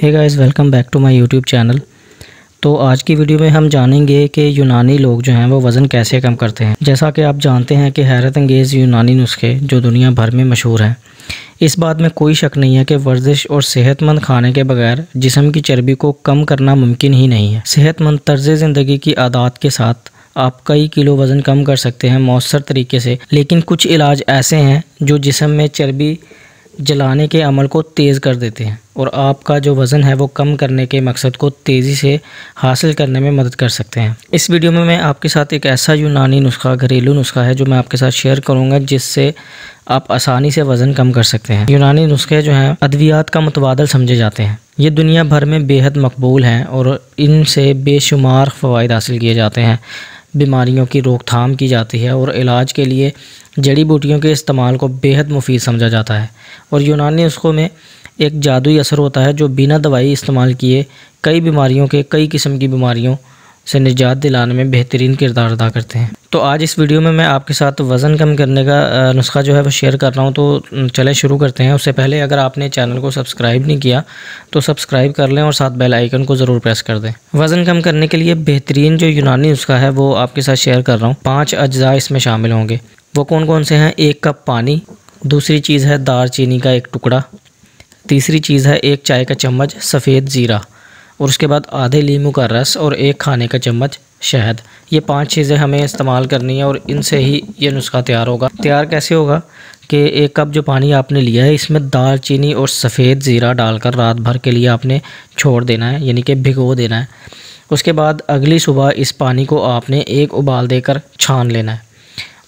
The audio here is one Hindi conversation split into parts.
Hey guys, welcome back to my YouTube channel. तो आज की वीडियो में हम जानेंगे कि यूनानी लोग जो हैं वो वज़न कैसे कम करते हैं। जैसा कि आप जानते हैं कि हैरत अंगेज़ यूनानी नुस्खे जो दुनिया भर में मशहूर हैं। इस बात में कोई शक नहीं है कि वर्जिश और सेहतमंद खाने के बगैर जिस्म की चर्बी को कम करना मुमकिन ही नहीं है। सेहतमंद तर्ज़ ज़िंदगी की आदत के साथ आप कई किलो वज़न कम कर सकते हैं मौसर तरीके से। लेकिन कुछ इलाज ऐसे हैं जो जिस्म में चर्बी जलाने के अमल को तेज़ कर देते हैं और आपका जो वज़न है वो कम करने के मकसद को तेज़ी से हासिल करने में मदद कर सकते हैं। इस वीडियो में मैं आपके साथ एक ऐसा यूनानी नुस्खा, घरेलू नुस्खा है जो मैं आपके साथ शेयर करूंगा, जिससे आप आसानी से वज़न कम कर सकते हैं। यूनानी नुस्खे जो हैं अद्वियात का मुतबादल समझे जाते हैं। ये दुनिया भर में बेहद मकबूल हैं और इनसे बेशुमार फ़वाइद हासिल किए जाते हैं। बीमारियों की रोकथाम की जाती है और इलाज के लिए जड़ी बूटियों के इस्तेमाल को बेहद मुफीद समझा जाता है। और यूनानी नुस्खों में एक जादुई असर होता है जो बिना दवाई इस्तेमाल किए कई किस्म की बीमारियों से निजात दिलाने में बेहतरीन किरदार अदा करते हैं। तो आज इस वीडियो में मैं आपके साथ वज़न कम करने का नुस्खा जो है वो शेयर कर रहा हूँ। तो चलें शुरू करते हैं। उससे पहले अगर आपने चैनल को सब्सक्राइब नहीं किया तो सब्सक्राइब कर लें और साथ बेल आइकन को ज़रूर प्रेस कर दें। वज़न कम करने के लिए बेहतरीन जो यूनानी नुस्खा है वो आपके साथ शेयर कर रहा हूँ। 5 अज्जा इसमें शामिल होंगे। वो कौन कौन से हैं? 1 कप पानी, दूसरी चीज़ है दालचीनी का 1 टुकड़ा, तीसरी चीज़ है 1 चाय का चम्मच सफ़ेद ज़ीरा, और उसके बाद आधे लीमू का रस और 1 खाने का चम्मच शहद। ये 5 चीज़ें हमें इस्तेमाल करनी है और इनसे ही ये नुस्खा तैयार होगा। तैयार कैसे होगा कि 1 कप जो पानी आपने लिया है इसमें दालचीनी और सफ़ेद ज़ीरा डालकर रात भर के लिए आपने छोड़ देना है, यानी कि भिगो देना है। उसके बाद अगली सुबह इस पानी को आपने एक उबाल देकर छान लेना है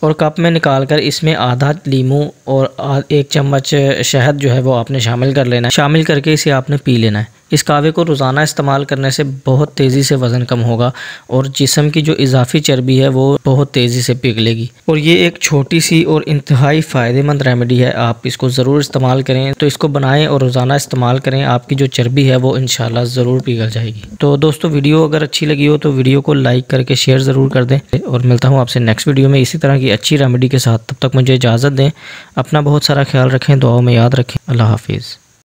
और कप में निकालकर इसमें आधा लीमू और 1 चम्मच शहद जो है वो आपने शामिल कर लेना है। शामिल करके इसे आपने पी लेना है। इस कावे को रोज़ाना इस्तेमाल करने से बहुत तेज़ी से वज़न कम होगा और जिस्म की जो इजाफी चर्बी है वो बहुत तेज़ी से पिघलेगी। और ये एक छोटी सी और इंतहाई फ़ायदेमंद रेमेडी है। आप इसको ज़रूर इस्तेमाल करें। तो इसको बनाएं और रोज़ाना इस्तेमाल करें। आपकी जो चर्बी है वो इंशाल्लाह ज़रूर पिघल जाएगी। तो दोस्तों, वीडियो अगर अच्छी लगी हो तो वीडियो को लाइक करके शेयर ज़रूर कर दें और मिलता हूँ आपसे नेक्स्ट वीडियो में इसी तरह की अच्छी रेमेडी के साथ। तब तक मुझे इजाज़त दें। अपना बहुत सारा ख्याल रखें, दुआओं में याद रखें। अल्लाह हाफिज़।